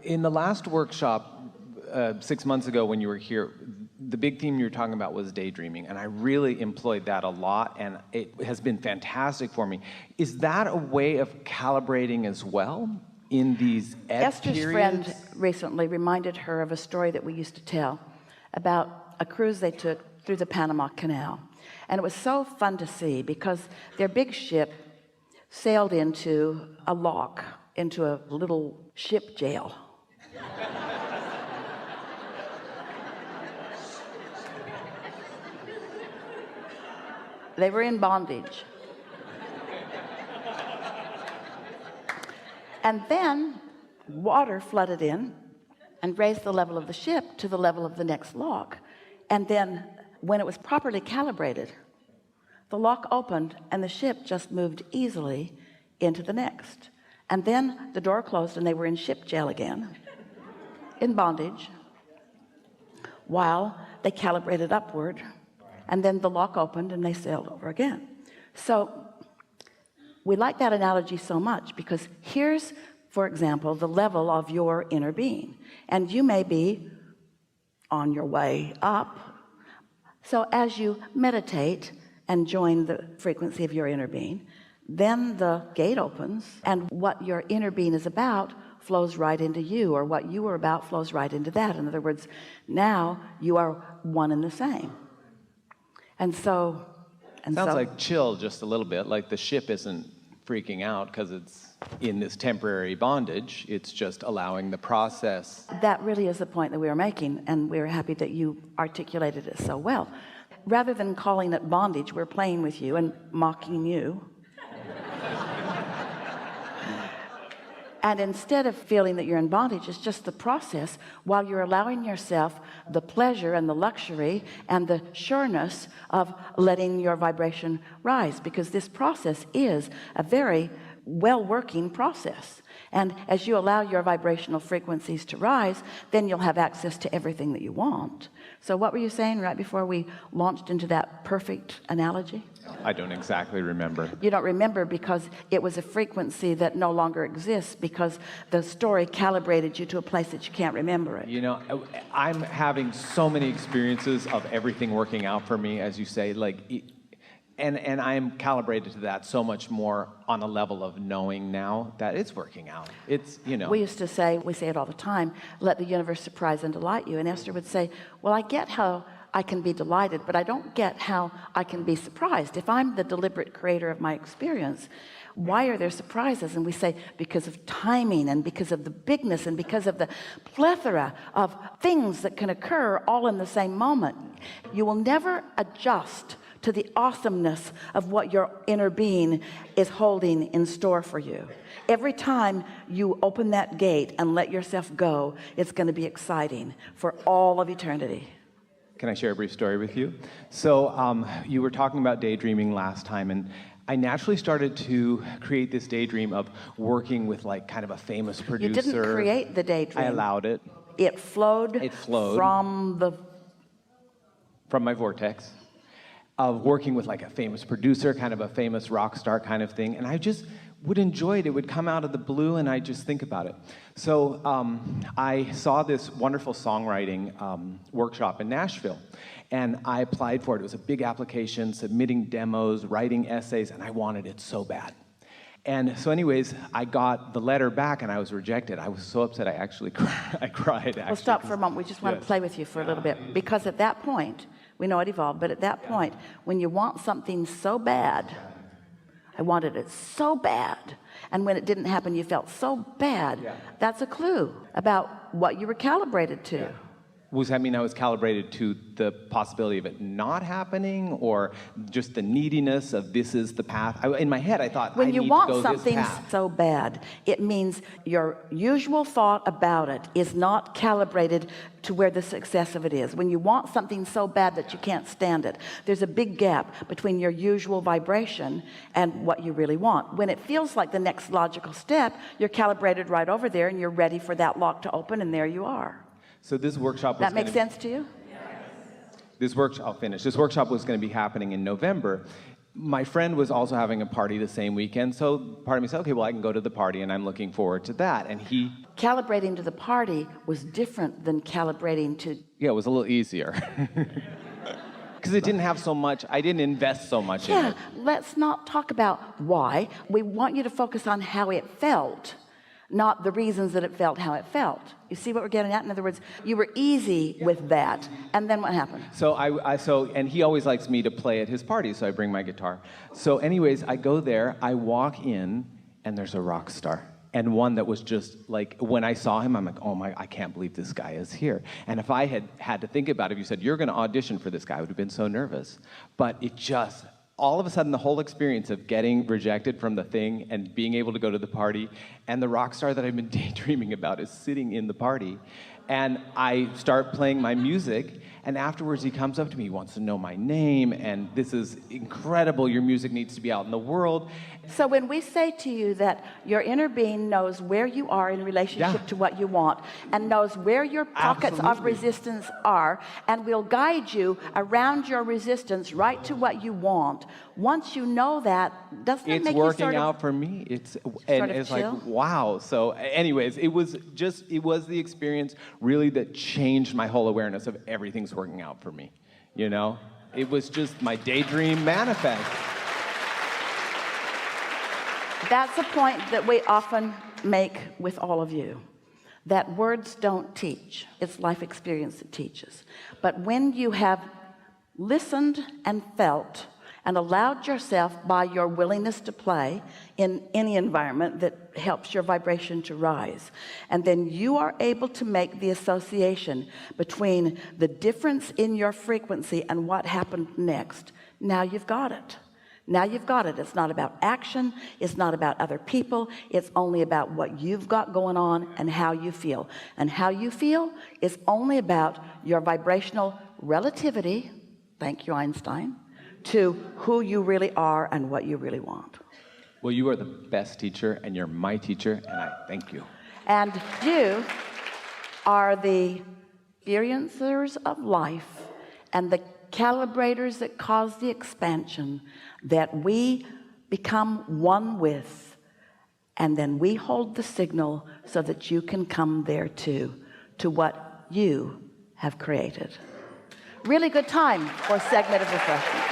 In the last workshop, 6 months ago when you were here, the big theme you were talking about was daydreaming, and I really employed that a lot, and it has been fantastic for me. Is that a way of calibrating as well in these Esther's periods? friend recently reminded her of a story that we used to tell about a cruise they took through the Panama Canal, and it was so fun to see because their big ship sailed into a lock, into a little ship jail. They were in bondage. And then water flooded in and raised the level of the ship to the level of the next lock. And then when it was properly calibrated, the lock opened and the ship just moved easily into the next. And then the door closed and they were in ship jail again, in bondage, while they calibrated upward. And then the lock opened and they sailed over again. So we like that analogy so much because here's, for example, the level of your inner being, and you may be on your way up. So as you meditate and join the frequency of your inner being, then the gate opens and what your inner being is about flows right into you, or what you are about flows right into that. In other words, now you are one and the same. And so sounds like chill just a little bit, like the ship isn't freaking out because it's in this temporary bondage. It's just allowing the process. That really is the point that we were making, and we're happy that you articulated it so well. Rather than calling it bondage, we're playing with you and mocking you. And instead of feeling that you're in bondage, it's just the process while you're allowing yourself the pleasure and the luxury and the sureness of letting your vibration rise, because this process is a very well-working process. And as you allow your vibrational frequencies to rise, then you'll have access to everything that you want. So what were you saying right before we launched into that perfect analogy? I don't exactly remember. You don't remember because it was a frequency that no longer exists, because the story calibrated you to a place that you can't remember it. You know, I'm having so many experiences of everything working out for me, as you say, like, and I'm calibrated to that so much more on a level of knowing now that it's working out. It's, you know. We used to say, we say it all the time, let the universe surprise and delight you. And Esther would say, well, I get how I can be delighted, but I don't get how I can be surprised. If I'm the deliberate creator of my experience, why are there surprises? And we say, because of timing and because of the bigness and because of the plethora of things that can occur all in the same moment. You will never adjust to the awesomeness of what your inner being is holding in store for you. Every time you open that gate and let yourself go, it's going to be exciting for all of eternity. Can I share a brief story with you? So you were talking about daydreaming last time, and I naturally started to create this daydream of working with like kind of a famous producer. You didn't create the daydream. I allowed it. It flowed from my vortex of working with like a famous producer, kind of a famous rock star kind of thing. And I just would enjoy it. It would come out of the blue and I just think about it. So I saw this wonderful songwriting workshop in Nashville, and I applied for it. It was a big application, submitting demos, writing essays, and I wanted it so bad. And so anyways, I got the letter back and I was rejected. I was so upset I actually I cried. Actually. Well, stop for a moment. We just want to play with you for a little bit, because at that point, we know it evolved, but at that point, when you want something so bad, I wanted it so bad, and when it didn't happen, you felt so bad, that's a clue about what you were calibrated to. Does that mean I was calibrated to the possibility of it not happening, or just the neediness of this is the path? In my head, I thought, when I you need want to go something this path. so bad, it means your usual thought about it is not calibrated to where the success of it is. When you want something so bad that you can't stand it, there's a big gap between your usual vibration and what you really want. When it feels like the next logical step, you're calibrated right over there and you're ready for that lock to open, and there you are. So this workshop was that makes sense to you? This workshop, I'll finish. This workshop was going to be happening in November, my friend was also having a party the same weekend, so part of me said, okay, well, I can go to the party, and I'm looking forward to that. And he... Calibrating to the party was different than calibrating to... Yeah, it was a little easier. Because it didn't have so much, I didn't invest so much in it. Let's not talk about why. We want you to focus on how it felt, not the reasons that it felt how it felt. You see what we're getting at? In other words, you were easy with that, and then what happened? So and he always likes me to play at his parties, so I bring my guitar. So anyways, I go there, I walk in, and there's a rock star. And one that was just like, when I saw him, I'm like, oh my, I can't believe this guy is here. And if I had to think about it, if you said, you're gonna audition for this guy, I would have been so nervous. But it just, all of a sudden, the whole experience of getting rejected from the thing and being able to go to the party, and the rock star that I've been daydreaming about is sitting in the party. And I start playing my music, and afterwards he comes up to me, he wants to know my name, and this is incredible, your music needs to be out in the world. So when we say to you that your inner being knows where you are in relationship to what you want, and knows where your pockets of resistance are, and will guide you around your resistance right to what you want, once you know that, doesn't it make you sort of... It's working out for me. It's like, wow. So anyways, it was the experience really that changed my whole awareness of everything's working out for me. You know, it was just my daydream manifest. That's a point that we often make with all of you, that words don't teach. It's life experience that teaches. But when you have listened and felt and allowed yourself, by your willingness to play in any environment that helps your vibration to rise, and then you are able to make the association between the difference in your frequency and what happened next, now you've got it. Now you've got it. It's not about action. It's not about other people. It's only about what you've got going on and how you feel. And how you feel is only about your vibrational relativity, thank you, Einstein, to who you really are and what you really want. Well, you are the best teacher, and you're my teacher, and I thank you. And you are the experiencers of life and the calibrators that cause the expansion that we become one with, and then we hold the signal so that you can come there too, to what you have created. Really good time for a segment of refreshment.